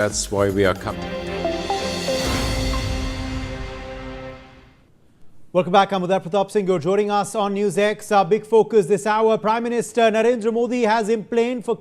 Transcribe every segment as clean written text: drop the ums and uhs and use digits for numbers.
That's why we are coming. Welcome back. I'm Uday Pratap Singh. You're joining us on NewsX. Our big focus this hour. Prime Minister Narendra Modi has emplaned for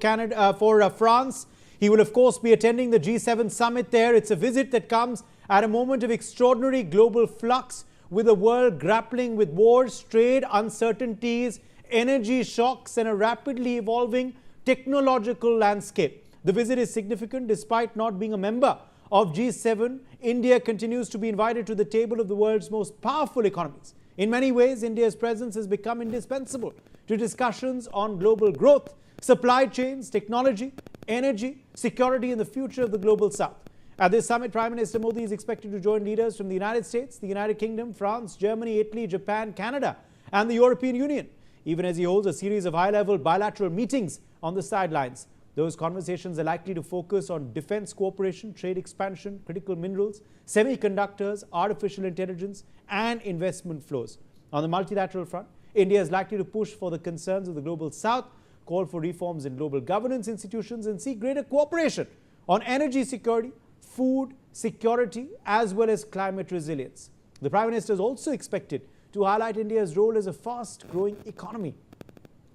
France. He will, of course, be attending the G7 summit there. It's a visit that comes at a moment of extraordinary global flux, with the world grappling with wars, trade, uncertainties, energy shocks, and a rapidly evolving technological landscape. The visit is significant despite not being a member of G7. India continues to be invited to the table of the world's most powerful economies. In many ways, India's presence has become indispensable to discussions on global growth, supply chains, technology, energy, security, and the future of the global south. At this summit, Prime Minister Modi is expected to join leaders from the United States, the United Kingdom, France, Germany, Italy, Japan, Canada, and the European Union, even as he holds a series of high-level bilateral meetings on the sidelines. Those conversations are likely to focus on defense cooperation, trade expansion, critical minerals, semiconductors, artificial intelligence, and investment flows. On the multilateral front, India is likely to push for the concerns of the global south, call for reforms in global governance institutions, and seek greater cooperation on energy security, food security, as well as climate resilience. The Prime Minister is also expected to highlight India's role as a fast-growing economy,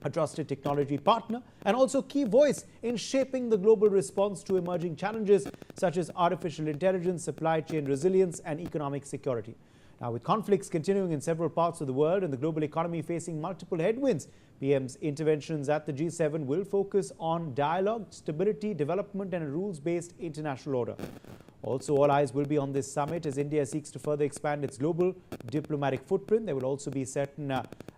a trusted technology partner, and also key voice in shaping the global response to emerging challenges such as artificial intelligence, supply chain resilience, and economic security. Now, with conflicts continuing in several parts of the world and the global economy facing multiple headwinds, PM's interventions at the G7 will focus on dialogue, stability, development, and a rules-based international order. Also, all eyes will be on this summit as India seeks to further expand its global diplomatic footprint. There will also be certain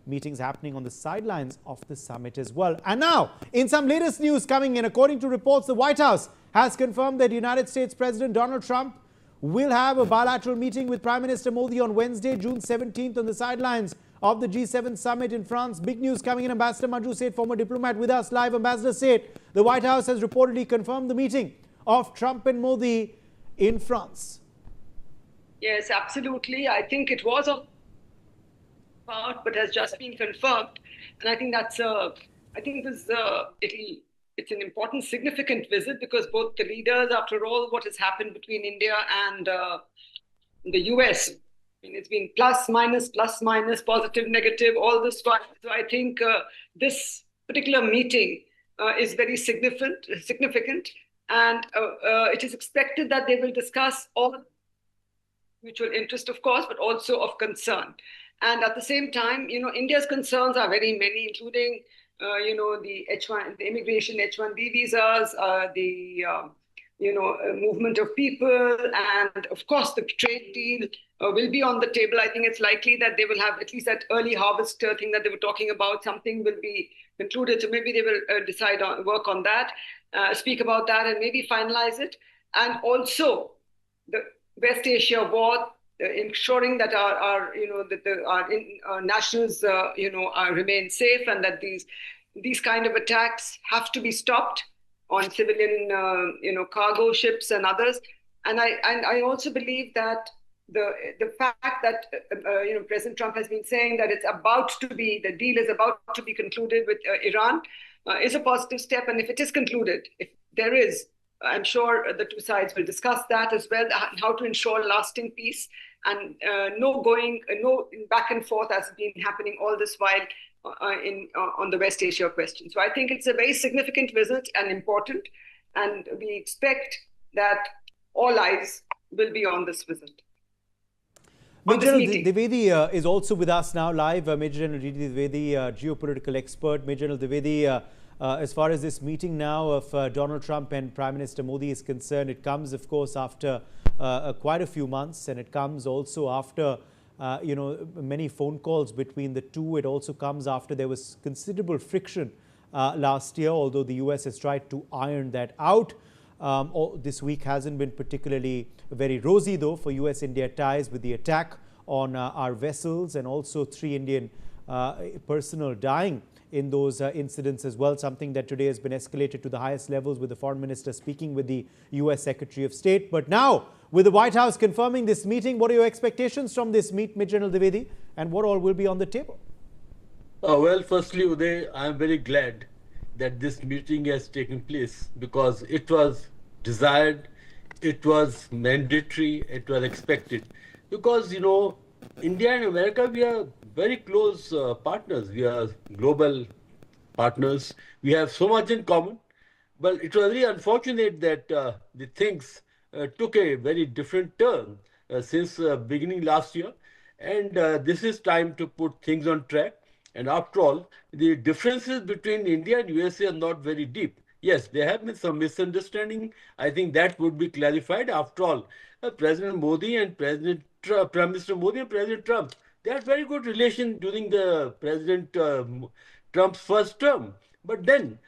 meetings happening on the sidelines of the summit as well. And now, in some latest news coming in, according to reports, the White House has confirmed that United States President Donald Trump will have a bilateral meeting with Prime Minister Modi on Wednesday, June 17th, on the sidelines of the G7 summit in France. Big news coming in. Ambassador Manju Seth, former diplomat, with us live. Ambassador Seth, the White House has reportedly confirmed the meeting of Trump and Modi in France. Yes, absolutely. I think it was about, but has just been confirmed, and I think that's it's an important, significant visit, because both the leaders, after all, what has happened between India and the US, I mean, it's been plus minus, positive, negative, all this time. So I think this particular meeting is very significant. And it is expected that they will discuss all mutual interest, of course, but also of concern. And at the same time, India's concerns are very many, including, the immigration H-1B visas, movement of people, and of course, the trade deal will be on the table. I think it's likely that they will have at least that early harvest thing that they were talking about. Something will be concluded, so maybe they will work on that. Speak about that and maybe finalize it. And also the West Asia war, ensuring that our nationals remain safe, and that these kind of attacks have to be stopped on civilian cargo ships and others. And I also believe that the fact that President Trump has been saying that the deal is about to be concluded with Iran is a positive step. And if it is concluded, if there is, I'm sure the two sides will discuss that as well, how to ensure lasting peace, and no back and forth as has been happening all this while on the West Asia question. So I think it's a very significant visit and important, and we expect that all eyes will be on this visit. Major General Dwivedi is also with us now live. Major General Dwivedi, geopolitical expert. Major General Dwivedi, as far as this meeting now of Donald Trump and Prime Minister Modi is concerned, it comes, of course, after quite a few months, and it comes also after many phone calls between the two. It also comes after there was considerable friction last year, although the US has tried to iron that out. This week hasn't been particularly very rosy, though, for US-India ties, with the attack on our vessels and also 3 Indian personnel dying in those incidents as well, something that today has been escalated to the highest levels, with the foreign minister speaking with the US Secretary of State. But now, with the White House confirming this meeting, what are your expectations from this meet, Major General Dwivedi, and what all will be on the table? Well, firstly, Uday, I am very glad that this meeting has taken place, because it was desired, it was mandatory, it was expected. Because, India and America, we are very close partners. We are global partners. We have so much in common. But it was very unfortunate that the things took a very different turn since beginning last year. And this is time to put things on track. And after all, the differences between India and USA are not very deep. Yes, there have been some misunderstanding. I think that would be clarified. After all, President Modi and Prime Minister Modi and President Trump, they had very good relation during the President Trump's first term. But then,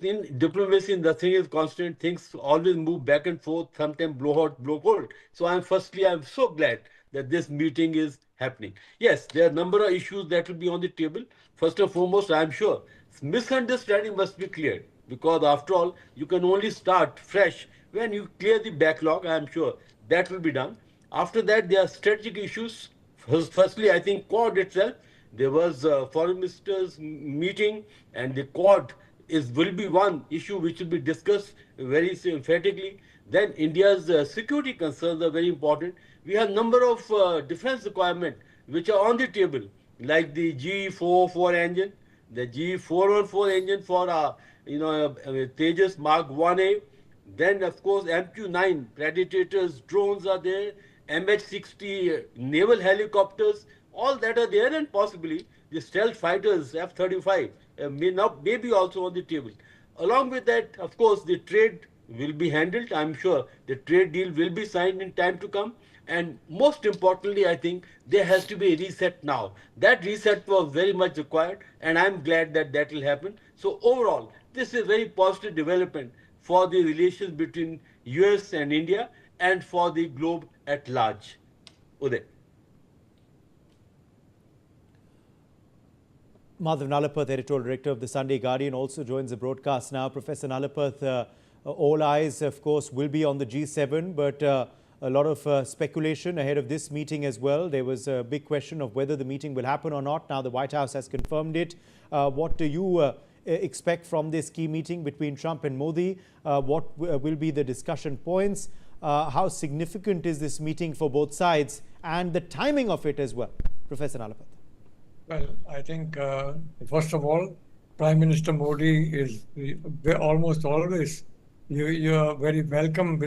in diplomacy, nothing is constant. Things always move back and forth. Sometimes blow hot, blow cold. So I'm so glad that this meeting is happening. Yes, there are a number of issues that will be on the table. First and foremost, I'm sure misunderstanding must be cleared because after all, you can only start fresh when you clear the backlog. I'm sure that will be done. After that, there are strategic issues. Firstly, I think Quad itself. There was a foreign ministers meeting, and the Quad will be one issue which will be discussed very emphatically. Then India's security concerns are very important. We have number of defense requirements which are on the table, like the G404 engine, the G414 engine for Tejas Mark 1A. Then, of course, MQ-9 Predators drones are there, MH-60 naval helicopters, all that are there, and possibly the stealth fighters F-35 may be also on the table. Along with that, of course, the trade will be handled. I'm sure the trade deal will be signed in time to come. And most importantly, I think there has to be a reset now. That reset was very much required, and I'm glad that that will happen. So overall, this is a very positive development for the relations between US and India and for the globe at large. Uday. Madhav Nalapath, editorial director of the Sunday Guardian, also joins the broadcast now. Professor Nalapath, all eyes, of course, will be on the G7, but a lot of speculation ahead of this meeting as well. There was a big question of whether the meeting will happen or not. Now the White House has confirmed it. What do you expect from this key meeting between Trump and Modi? What will be the discussion points? How significant is this meeting for both sides and the timing of it as well? Professor Nalapath. Well, I think, first of all, Prime Minister Modi is almost always you're a very welcome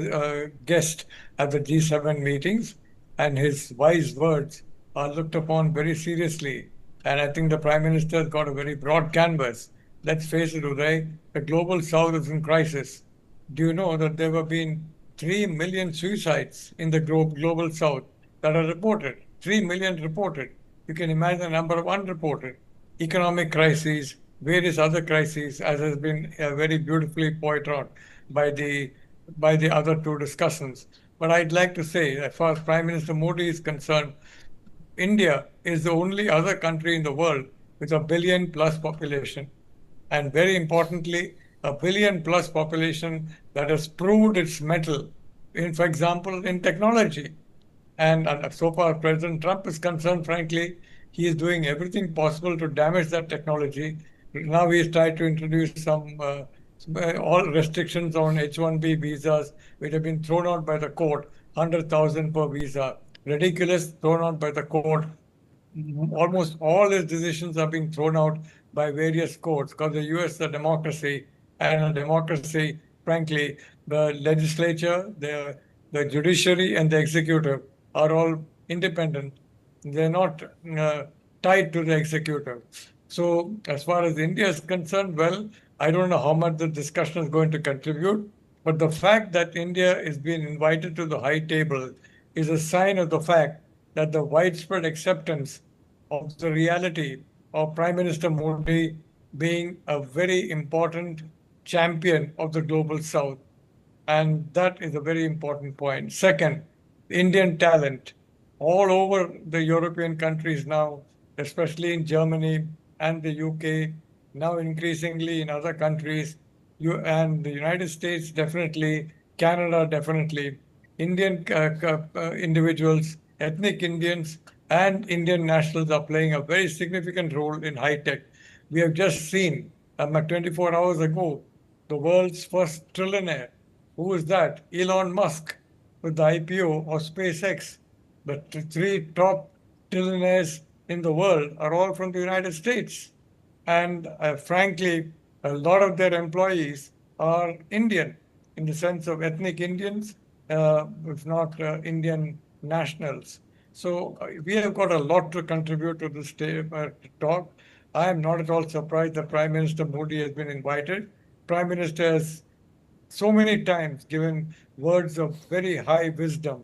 guest at the G7 meetings, and his wise words are looked upon very seriously. And I think the Prime Minister has got a very broad canvas. Let's face it, Uday, the global South is in crisis. Do you know that there have been 3 million suicides in the global South that are reported? 3 million reported. You can imagine the number of unreported. Economic crises, various other crises, as has been very beautifully pointed out by the other two discussants. But I'd like to say, as far as Prime Minister Modi is concerned, India is the only other country in the world with a billion-plus population. And very importantly, a billion-plus population that has proved its mettle, for example, in technology. And so far, President Trump is concerned, frankly, he is doing everything possible to damage that technology. Now he has tried to introduce some all restrictions on H-1B visas, which have been thrown out by the court, 100,000 per visa. Ridiculous, thrown out by the court. Almost all his decisions are being thrown out by various courts because the US is a democracy, and a democracy, frankly, the legislature, the judiciary, and the executive are all independent. They're not tied to the executive. So as far as India is concerned, well, I don't know how much the discussion is going to contribute, but the fact that India is being invited to the high table is a sign of the fact that the widespread acceptance of the reality of Prime Minister Modi being a very important champion of the global South. And that is a very important point. Second, Indian talent all over the European countries now, especially in Germany and the UK, now increasingly in other countries, and the United States definitely, Canada definitely, Indian individuals, ethnic Indians, and Indian nationals are playing a very significant role in high tech. We have just seen, 24 hours ago, the world's first trillionaire Who is that? Elon Musk with the IPO of SpaceX. The three top trillionaires in the world are all from the United States. And frankly, a lot of their employees are Indian in the sense of ethnic Indians, if not Indian nationals. So we have got a lot to contribute to this talk. I am not at all surprised that Prime Minister Modi has been invited. Prime Minister has so many times given words of very high wisdom.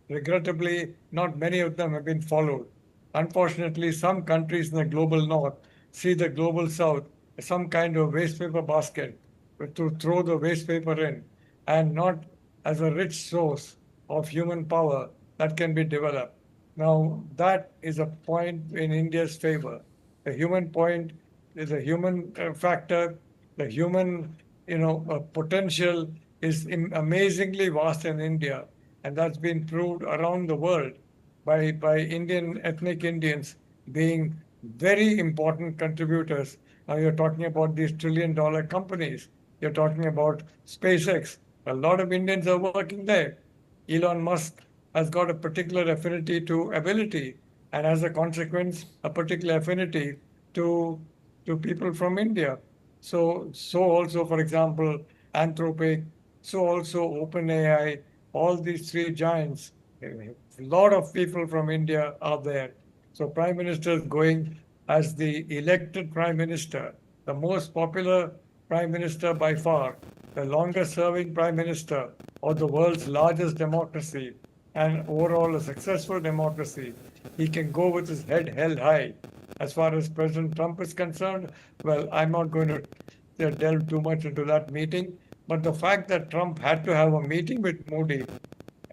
Regrettably, not many of them have been followed. Unfortunately, some countries in the global north see the global south as some kind of waste paper basket to throw the waste paper in, and not as a rich source of human power that can be developed. Now, that is a point in India's favor. The human point is a human factor. The human, potential is amazingly vast in India, and that's been proved around the world by Indian ethnic Indians being very important contributors. Now you're talking about these trillion-dollar companies. You're talking about SpaceX. A lot of Indians are working there. Elon Musk has got a particular affinity to ability, and as a consequence, a particular affinity to people from India. So also, for example, Anthropic, so also OpenAI, all these three giants, a lot of people from India are there. So Prime Minister is going as the elected Prime Minister, the most popular Prime Minister by far, the longest serving Prime Minister of the world's largest democracy, and overall a successful democracy. He can go with his head held high. As far as President Trump is concerned, well, I'm not going to delve too much into that meeting. But the fact that Trump had to have a meeting with Modi,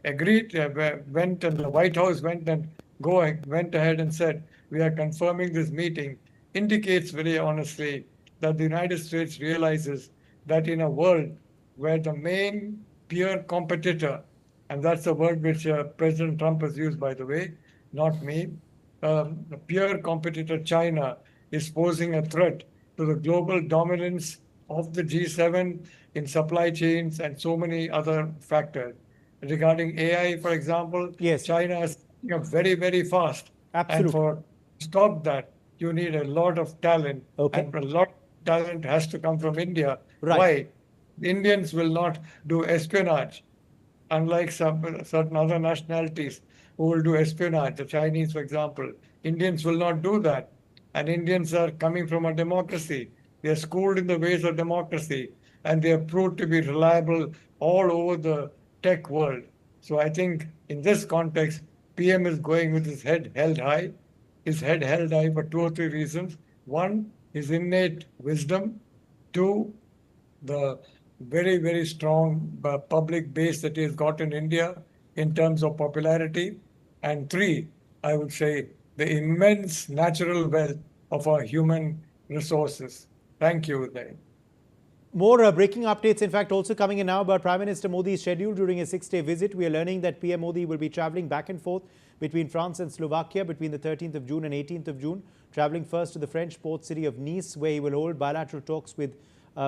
agreed, went and the White House went ahead and said, we are confirming this meeting, indicates very honestly that the United States realizes that in a world where the main peer competitor, and that's a word which President Trump has used, by the way, not me, the peer competitor China is posing a threat to the global dominance of the G7 in supply chains and so many other factors. Regarding AI, for example, Yes, China is very, very fast. And absolutely. for stop that, you need a lot of talent, Okay. and a lot of talent has to come from India. Right. Why? Indians will not do espionage, unlike some certain other nationalities who will do espionage, the Chinese, for example. Indians will not do that. And Indians are coming from a democracy. They are schooled in the ways of democracy, and they are proved to be reliable all over the tech world. So I think in this context, PM is going with his head held high for two or three reasons. One, his innate wisdom. Two, the very, very strong public base that he has got in India in terms of popularity. And three, I would say, the immense natural wealth of our human resources. Thank you, Uday. More breaking updates, in fact, also coming in now about Prime Minister Modi's schedule during a 6-day visit. We are learning that PM Modi will be traveling back and forth between France and Slovakia between the 13th of June and 18th of June, traveling first to the French port city of Nice, where he will hold bilateral talks with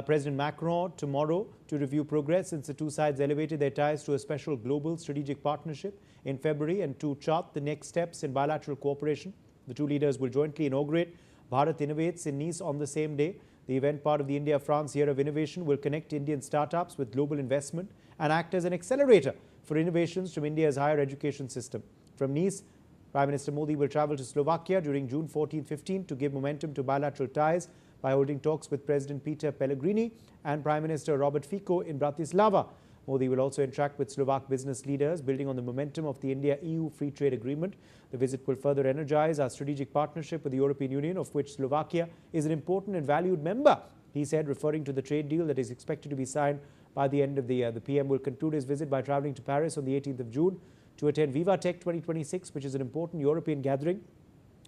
President Macron tomorrow to review progress since the two sides elevated their ties to a special global strategic partnership in February and to chart the next steps in bilateral cooperation. The two leaders will jointly inaugurate Bharat Innovates in Nice on the same day. The event, part of the India-France Year of Innovation, will connect Indian startups with global investment and act as an accelerator for innovations from India's higher education system. From Nice, Prime Minister Modi will travel to Slovakia during June 14-15 to give momentum to bilateral ties by holding talks with President Peter Pellegrini and Prime Minister Robert Fico in Bratislava. Modi will also interact with Slovak business leaders, building on the momentum of the India-EU Free Trade Agreement. The visit will further energize our strategic partnership with the European Union, of which Slovakia is an important and valued member, he said, referring to the trade deal that is expected to be signed by the end of the year. The PM will conclude his visit by traveling to Paris on the 18th of June to attend Viva Tech 2026, which is an important European gathering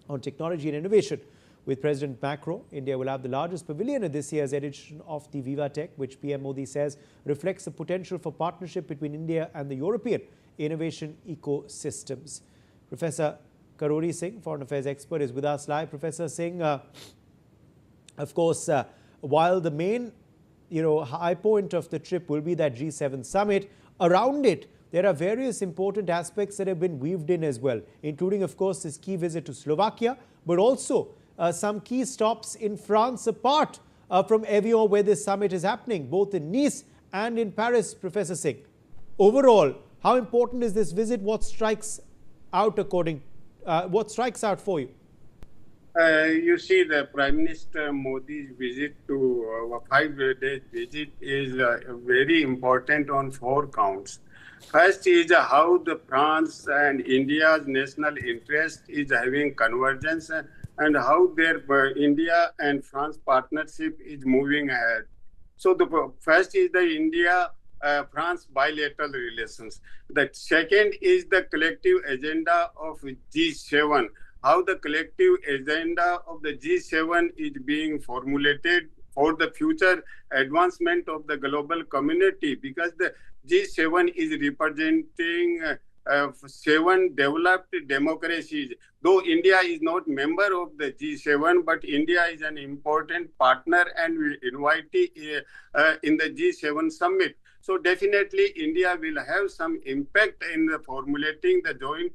on technology and innovation. With President Macron, India will have the largest pavilion at this year's edition of the Viva Tech, which PM Modi says reflects the potential for partnership between India and the European innovation ecosystems. Professor Karori Singh, Foreign Affairs expert, is with us live. Professor Singh, of course, while the main high point of the trip will be that G7 summit. Around it, there are various important aspects that have been weaved in as well, including, of course, this key visit to Slovakia, but also some key stops in France apart from Evian, where this summit is happening, both in Nice and in Paris, Professor Singh. Overall, how important is this visit? What strikes out for you? You see, the Prime Minister Modi's visit to 5 days visit is very important on 4 counts. First is how the France and India's national interest is having convergence and how their India and France partnership is moving ahead. So the first is the India-France bilateral relations. The second is the collective agenda of G7. How the collective agenda of the G7 is being formulated for the future advancement of the global community, because the G7 is representing 7 developed democracies. Though India is not member of the G7, but India is an important partner and will invite in the G7 summit. So definitely India will have some impact in the formulating the joint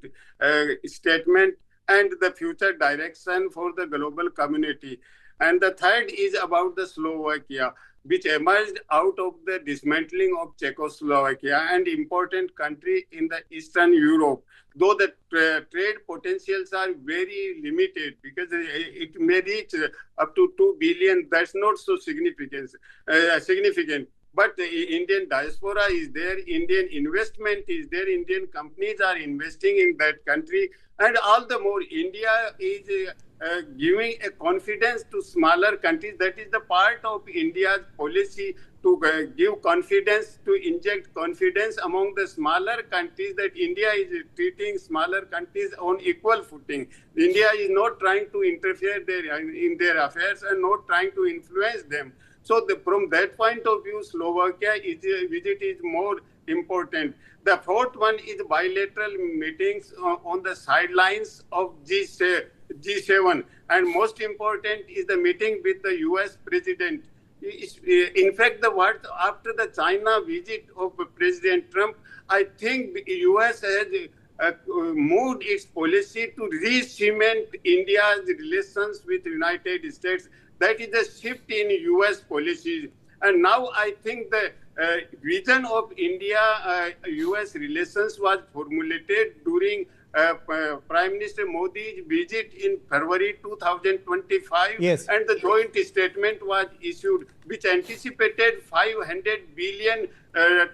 statement and the future direction for the global community. And the third is about the Slovakia, which emerged out of the dismantling of Czechoslovakia, and important country in the Eastern Europe. Though the trade potentials are very limited, because it may reach up to 2 billion, that's not so significant. But the Indian diaspora is there, Indian investment is there, Indian companies are investing in that country, and all the more India is giving a confidence to smaller countries. That is the part of India's policy, to give confidence, to inject confidence among the smaller countries, that India is treating smaller countries on equal footing. India is not trying to interfere in their affairs and not trying to influence them. So from that point of view, Slovakia visit is more important. The fourth one is bilateral meetings on the sidelines of G7. And most important is the meeting with the US President. In fact, after the China visit of President Trump, I think the US has moved its policy to re-cement India's relations with the United States. That is a shift in US policies. And now I think the vision of India-US relations was formulated during Prime Minister Modi's visit in February 2025. Yes. And the joint statement was issued, which anticipated 500 billion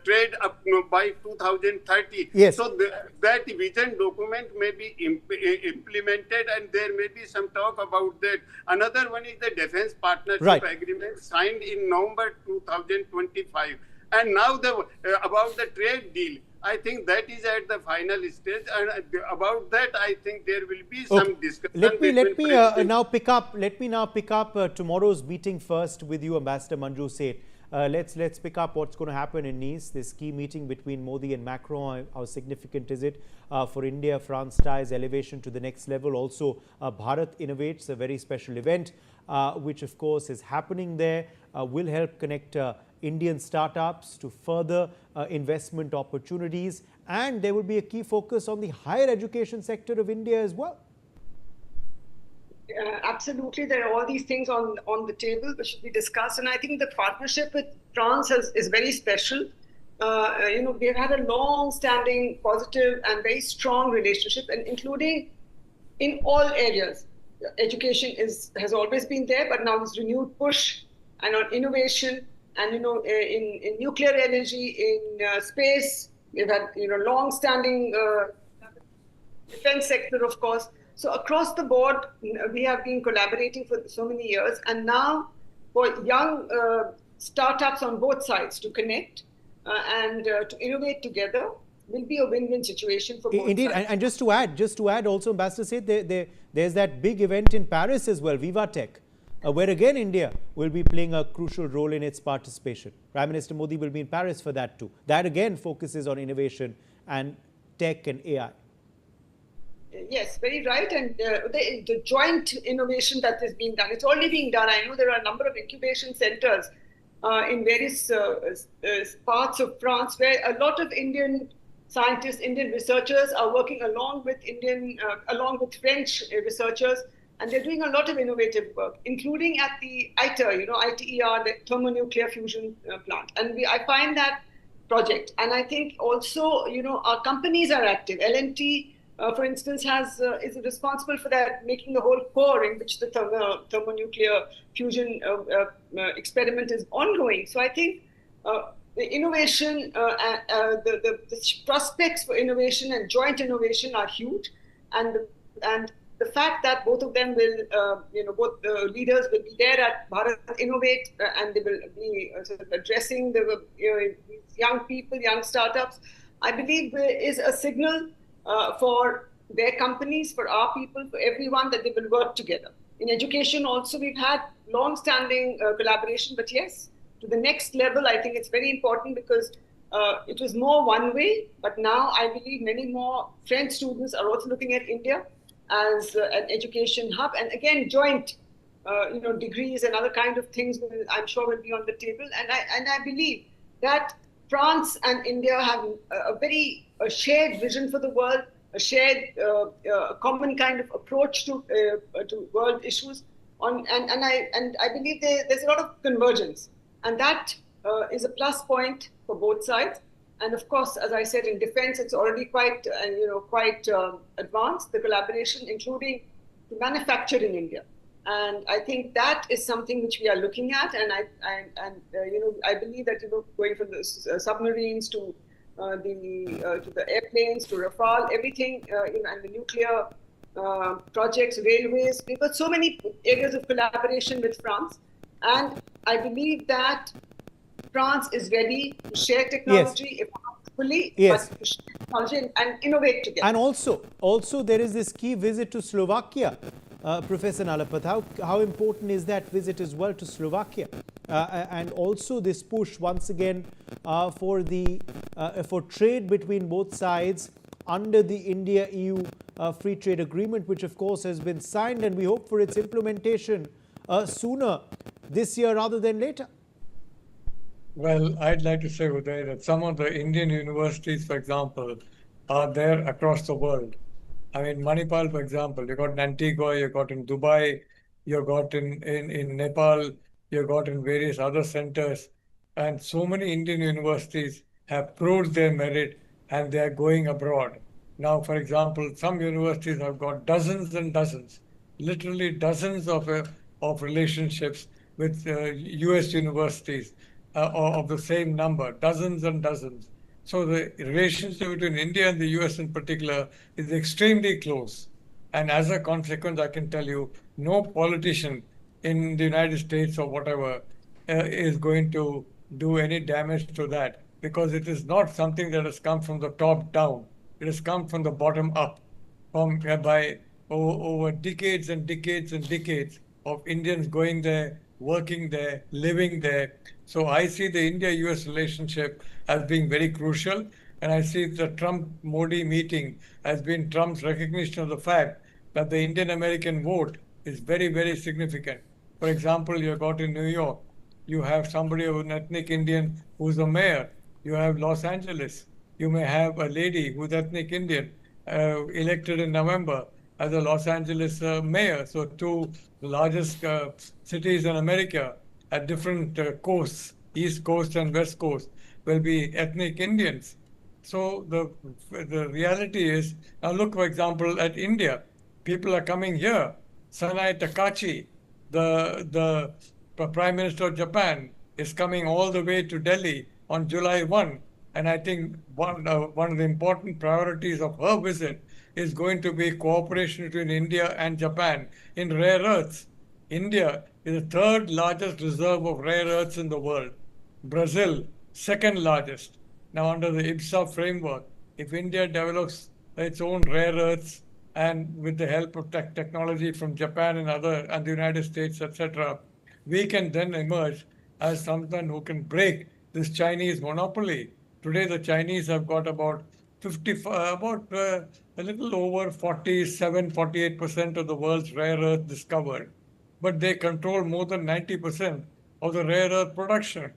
trade up by 2030. Yes. So that vision document may be implemented, and there may be some talk about that. Another one is the defense partnership agreement signed in November 2025. And now about the trade deal, I think that is at the final stage, and about that I think there will be some discussion. Let me now pick up tomorrow's meeting first with you, Ambassador Manju Seth. Let's pick up what's going to happen in Nice, this key meeting between Modi and Macron. How significant is it for India-France ties, elevation to the next level? Also, Bharat Innovates, a very special event, which of course is happening there, will help connect Indian startups to further investment opportunities. And there will be a key focus on the higher education sector of India as well. Absolutely, there are all these things on the table which should be discussed, and I think the partnership with France is very special. We've had a long-standing, positive, and very strong relationship, and including in all areas. Education has always been there, but now this renewed push and on innovation, and in nuclear energy, in space, we've had long-standing defense sector, of course. So across the board, we have been collaborating for so many years, and now for young startups on both sides to connect and to innovate together will be a win-win situation for both Indeed, sides. and just to add also, Ambassador said there's that big event in Paris as well, Viva Tech, where again India will be playing a crucial role in its participation. Prime Minister Modi will be in Paris for that too. That again focuses on innovation and tech and AI. Yes, very right. And the joint innovation that is being done, it's already being done. I know there are a number of incubation centers in various parts of France, where a lot of Indian scientists, Indian researchers are working along with French researchers, and they're doing a lot of innovative work, including at the ITER, ITER, the thermonuclear fusion plant. And I find that project, and I think also, our companies are active. L&T, for instance, is responsible for that, making the whole core in which the thermonuclear fusion experiment is ongoing. So I think the innovation, the prospects for innovation and joint innovation are huge, and the fact that both of them will, both the leaders will be there at Bharat Innovate, and they will be sort of addressing the young people, young startups, I believe is a signal for their companies, for our people, for everyone, that they will work together. In education also, we've had long-standing collaboration, but yes, to the next level, I think it's very important, because it was more one way, but now I believe many more French students are also looking at India as an education hub, and again, joint degrees and other kind of things I'm sure will be on the table. And I believe that France and India have a shared vision for the world, a shared common kind of approach to world issues. And I believe there's a lot of convergence, and that is a plus point for both sides. And of course, as I said, in defense, it's already quite advanced, the collaboration, including to manufacture in India. And I think that is something which we are looking at. And I believe that going from the submarines to the airplanes, to Rafale, everything, and the nuclear projects, railways, we've got so many areas of collaboration with France. And I believe that France is ready to share technology, if not fully, but to share technology and innovate together. And also there is this key visit to Slovakia, Professor Nalapat. How important is that visit as well to Slovakia? And also this push once again for trade between both sides under the India-EU free trade agreement, which of course has been signed, and we hope for its implementation sooner this year rather than later. Well, I'd like to say, Uday, that some of the Indian universities, for example, are there across the world. I mean, Manipal, for example, you got in Antigua, you got in Dubai, you got in Nepal, you got in various other centers. And so many Indian universities have proved their merit, and they are going abroad. Now, for example, some universities have got dozens and dozens, literally dozens of relationships with US universities of the same number, dozens and dozens. So the relationship between India and the US in particular is extremely close. And as a consequence, I can tell you, no politician in the United States or whatever is going to do any damage to that, because it is not something that has come from the top down. It has come from the bottom up, by over decades and decades and decades of Indians going there, working there, living there. So I see the India-US relationship as being very crucial, and I see the Trump-Modi meeting as being Trump's recognition of the fact that the Indian-American vote is very, very significant. For example, you got in New York, you have somebody who's an ethnic Indian who's the mayor. You have Los Angeles. You may have a lady who's ethnic Indian elected in November as a Los Angeles mayor. So two largest cities in America at different coasts, East Coast and West Coast, will be ethnic Indians. So the reality is, now look, for example, at India. People are coming here. Sanai Takachi, the Prime Minister of Japan, is coming all the way to Delhi on July 1. And I think one of the important priorities of her visit is going to be cooperation between India and Japan in rare earths. India is the third largest reserve of rare earths in the world. Brazil, second largest. Now, under the IBSA framework, if India develops its own rare earths, and with the help of technology from Japan and the United States, etc., we can then emerge as someone who can break this Chinese monopoly. Today, the Chinese have got about a little over 48% of the world's rare earth discovered, but they control more than 90% of the rare earth production.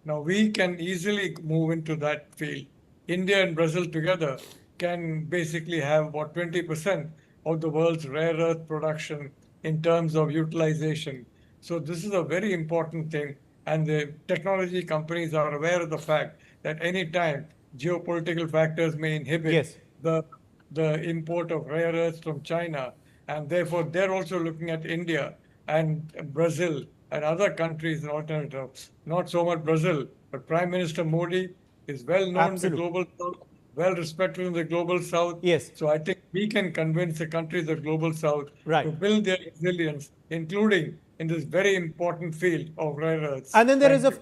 Now, we can easily move into that field. India and Brazil together can basically have about 20% of the world's rare earth production in terms of utilization. So this is a very important thing. And the technology companies are aware of the fact that any time geopolitical factors may inhibit Yes. the import of rare earths from China. And therefore, they're also looking at India and Brazil and other countries in alternatives. Not so much Brazil, but Prime Minister Modi is well known in the Absolutely. global south, well respected in the global south. Yes. So I think we can convince the countries of the global south Right. to build their resilience, including in this very important field of rare earths. And then there is, Thank of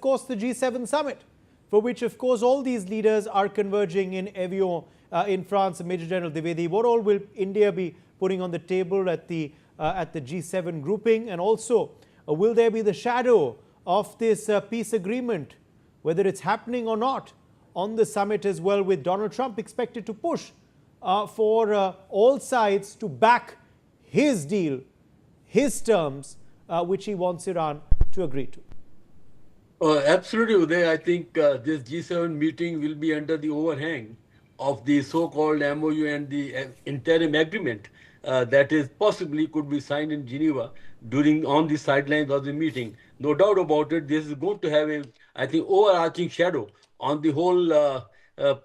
course, the G7 summit, for which, of course, all these leaders are converging in Evian, in France. Major General Dwivedi, what all will India be putting on the table at the G7 grouping? And also, will there be the shadow of this peace agreement, whether it's happening or not, on the summit as well, with Donald Trump expected to push for all sides to back his deal, his terms, which he wants Iran to agree to? Absolutely, Uday. I think this G7 meeting will be under the overhang of the so-called MOU and the interim agreement that is possibly could be signed in Geneva on the sidelines of the meeting. No doubt about it, this is going to have I think, overarching shadow on the whole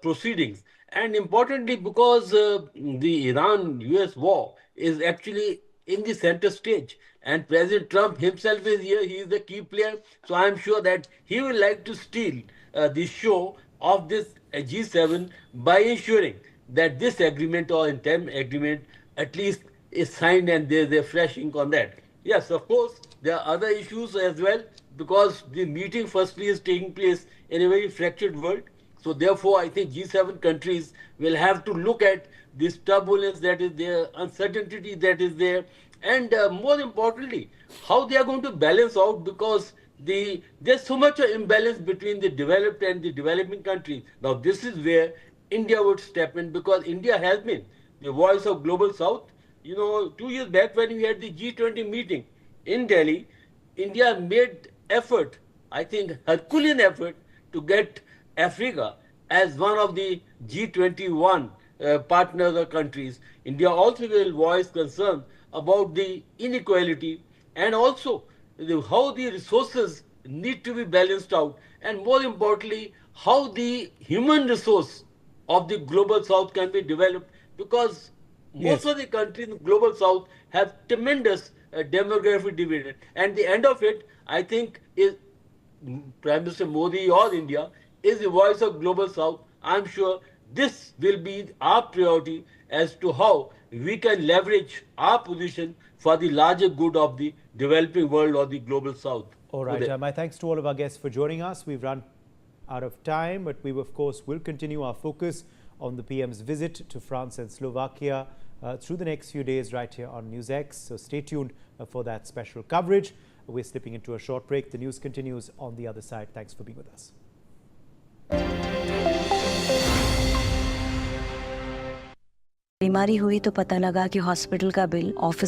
proceedings. And importantly, because the Iran-US war is actually in the center stage, and President Trump himself is here, he is the key player. So I'm sure that he will like to steal the show of this G7 by ensuring that this agreement or interim agreement at least is signed and there's a fresh ink on that. Yes, of course, there are other issues as well, because the meeting firstly is taking place in a very fractured world. So therefore, I think G7 countries will have to look at this turbulence that is there, uncertainty that is there, and more importantly, how they are going to balance out, because there's so much imbalance between the developed and the developing countries. Now, this is where India would step in, because India has been the voice of global south. 2 years back when we had the G20 meeting in Delhi, India made effort, I think Herculean effort, to get Africa as one of the G21 partners or countries. India also will voice concern about the inequality, and also how the resources need to be balanced out, and more importantly, how the human resource of the global south can be developed, because most of the countries in the global south have tremendous demographic dividend. And the end of it, I think, is Prime Minister Modi or India is the voice of global south. I'm sure this will be our priority as to how we can leverage our position for the larger good of the developing world or the global south. All right. My thanks to all of our guests for joining us. We've run out of time, but we, of course, will continue our focus on the PM's visit to France and Slovakia through the next few days right here on NewsX. So stay tuned for that special coverage. We're slipping into a short break. The news continues on the other side. Thanks for being with us. बीमारी हुई तो पता लगा कि hospital का bill office